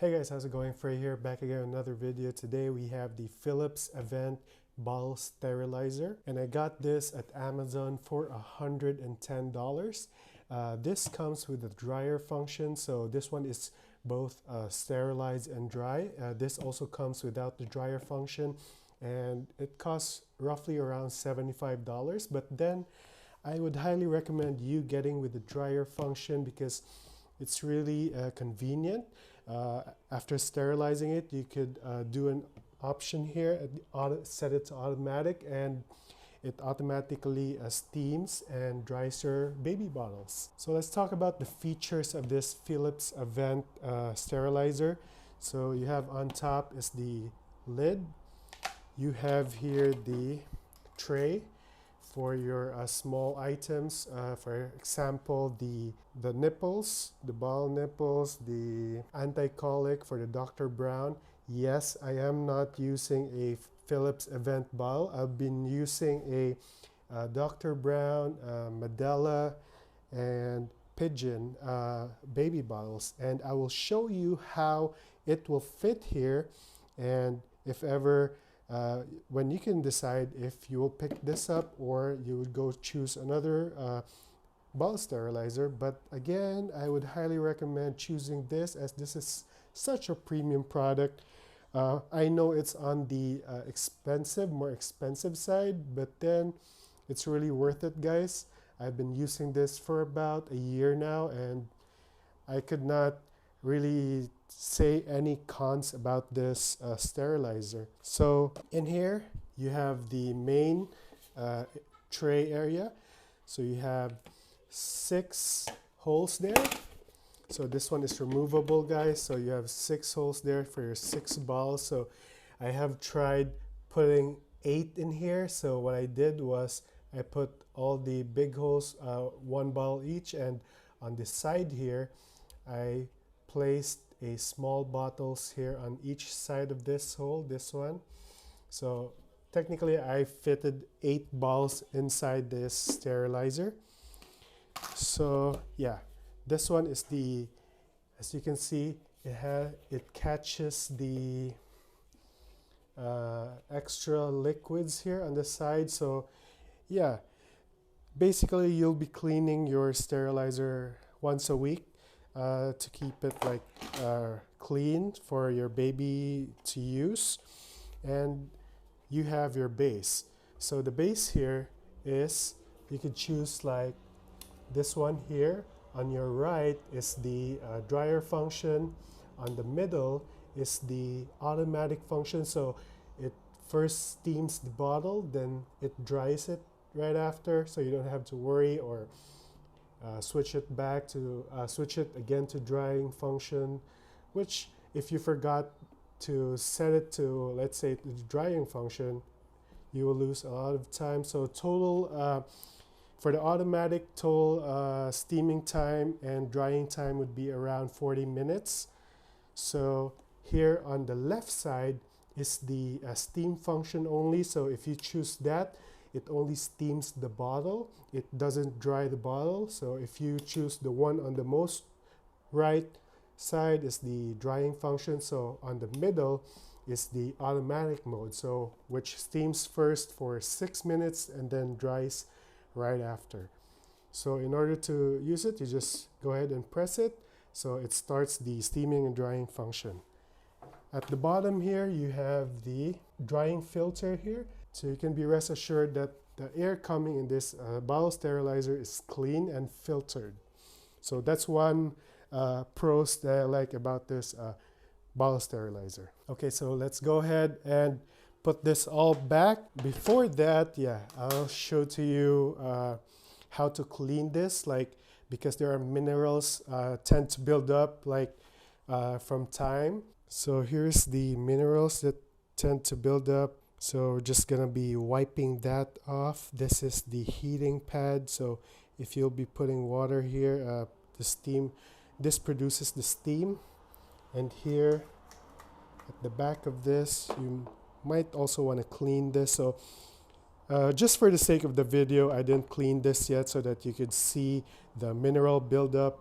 Hey guys, how's it going? Frey here, back again with another video. Today we have the Philips Avent bottle sterilizer, and I got this at Amazon for $110. This comes with a dryer function, so this one is both sterilize and dry. This also comes without the dryer function, and it costs roughly around $75. But then I would highly recommend you getting with the dryer function because it's really convenient. After sterilizing it, you could do an option here, set it to automatic, and it automatically steams and dries your baby bottles. So let's talk about the features of this Philips Avent sterilizer. So you have on top is the lid. You have here the tray for your small items, for example, the nipples, the ball nipples, the anti-colic for the Dr. Brown. Yes, I am not using a Philips Avent bottle. I've been using a Dr. Brown, Medela, and Pigeon baby bottles, and I will show you how it will fit here, and if ever when you can decide if you will pick this up or you would go choose another bottle sterilizer. But again, I would highly recommend choosing this, as this is such a premium product. I know it's on the more expensive side, but then it's really worth it, guys. I've been using this for about a year now, and I could not really say any cons about this sterilizer. So in here you have the main tray area. So you have 6 holes there. So this one is removable, guys. So you have 6 holes there for your 6 balls. So I have tried putting 8 in here. So what I did was I put all the big holes, 1 ball each, and on the side here I placed a small bottles here on each side of this hole, this one. So technically I fitted 8 balls inside this sterilizer. So yeah, this one is the, as you can see, it catches the extra liquids here on the side. So yeah, basically you'll be cleaning your sterilizer once a week to keep it like clean for your baby to use. And you have your base. So the base here is, you could choose like this one here. On your right is the dryer function. On the middle is the automatic function. So it first steams the bottle, then it dries it right after, so you don't have to worry or switch it again to drying function, which if you forgot to set it to, let's say, the drying function, you will lose a lot of time. So total for the automatic, total steaming time and drying time would be around 40 minutes. So here on the left side is the steam function only. So if you choose that, it only steams the bottle, it doesn't dry the bottle. So if you choose the one on the most right side is the drying function. So on the middle is the automatic mode, so which steams first for 6 minutes and then dries right after. So in order to use it, you just go ahead and press it, so it starts the steaming and drying function. At the bottom here you have the drying filter here, so you can be rest assured that the air coming in this bottle sterilizer is clean and filtered. So that's one pros that I like about this bottle sterilizer. Okay, so let's go ahead and put this all back. Before that, yeah, I'll show to you how to clean this, like, because there are minerals tend to build up like from time. So here's the minerals that tend to build up. So we're just gonna be wiping that off. This is the heating pad. So if you'll be putting water here, the steam, this produces the steam. And here at the back of this, you might also want to clean this. So just for the sake of the video, I didn't clean this yet so that you could see the mineral buildup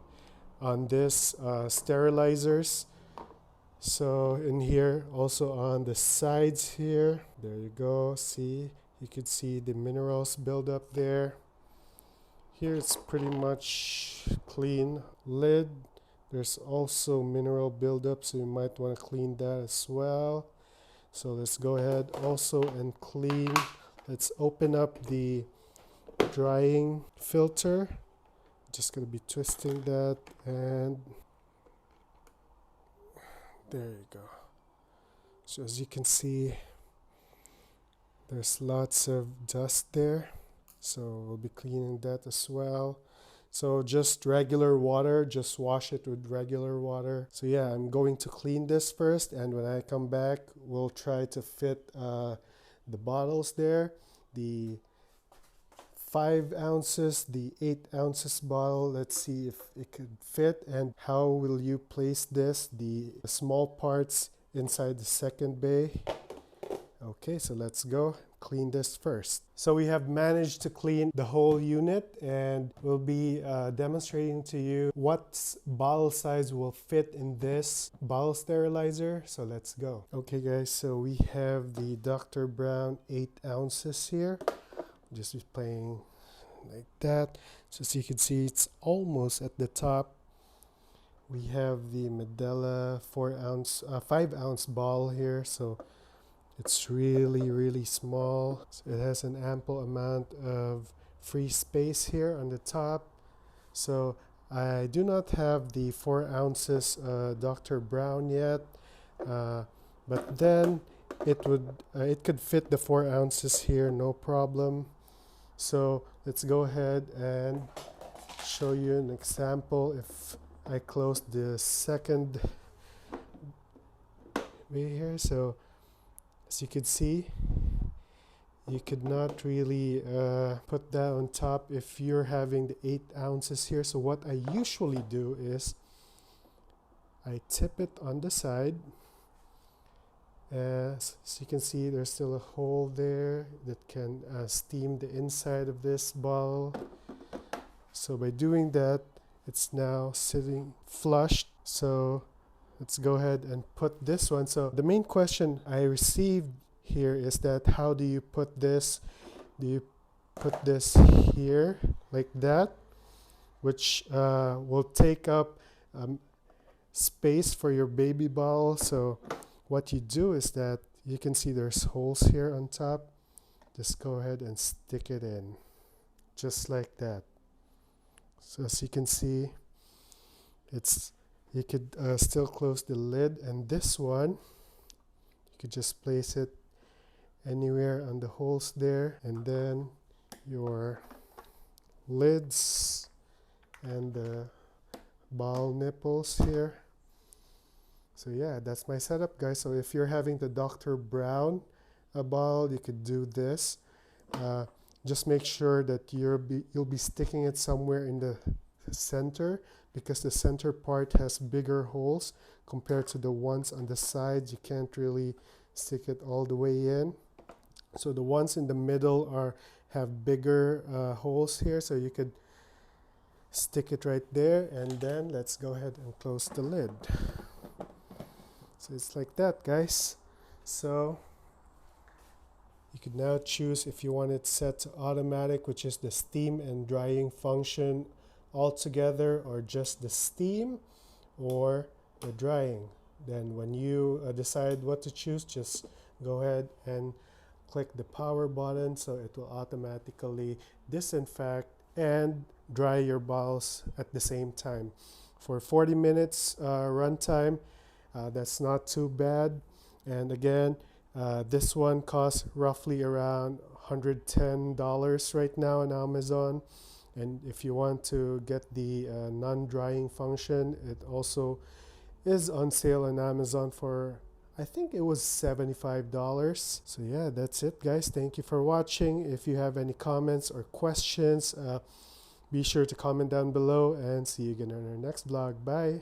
on this sterilizers. So in here, also on the sides here, there you go. See, you could see the minerals build up there. Here it's pretty much clean. Lid, there's also mineral buildup, so you might want to clean that as well. So let's go ahead also and clean. Let's open up the drying filter. Just gonna be twisting that, and there you go. So as you can see, there's lots of dust there. So we'll be cleaning that as well. So just regular water, just wash it with regular water. So yeah, I'm going to clean this first, and when I come back, we'll try to fit the bottles there. The 5 ounces, the 8 ounces bottle. Let's see if it could fit, and how will you place this, the small parts inside the second bay. Okay, so let's go clean this first. So we have managed to clean the whole unit, and we'll be demonstrating to you what bottle size will fit in this bottle sterilizer. So let's go. Okay guys, so we have the Dr. Brown 8 ounces here. Just be playing like that. So as you can see, it's almost at the top. We have the Medela 5 ounce bottle here. So it's really small. So it has an ample amount of free space here on the top. So I do not have the 4 ounces Dr. Brown yet, but then it could fit the 4 ounces here, no problem. So let's go ahead and show you an example. If I close the second way here, so as you can see, you could not really put that on top if you're having the 8 ounces here. So what I usually do is I tip it on the side. As you can see, there's still a hole there that can steam the inside of this bottle. So by doing that, it's now sitting flushed. So let's go ahead and put this one. So the main question I received here is that how do you put this? Do you put this here like that, which will take up space for your baby bottle? So what you do is that you can see there's holes here on top. Just go ahead and stick it in just like that. So as you can see, you could still close the lid, and this one you could just place it anywhere on the holes there, and then your lids and the ball nipples here. So yeah, that's my setup, guys. So if you're having the Dr. Brown bottle, you could do this. Just make sure that you'll be sticking it somewhere in the center, because the center part has bigger holes compared to the ones on the sides. You can't really stick it all the way in. So the ones in the middle have bigger holes here, so you could stick it right there, and then let's go ahead and close the lid. So it's like that, guys. So you could now choose if you want it set to automatic, which is the steam and drying function all together, or just the steam or the drying. Then when you decide what to choose, just go ahead and click the power button, so it will automatically disinfect and dry your bottles at the same time. For 40 minutes runtime, that's not too bad. And again, this one costs roughly around $110 right now on Amazon. And if you want to get the non-drying function, it also is on sale on Amazon for, I think it was $75. So yeah, that's it, guys. Thank you for watching. If you have any comments or questions, be sure to comment down below, and see you again on our next vlog. Bye.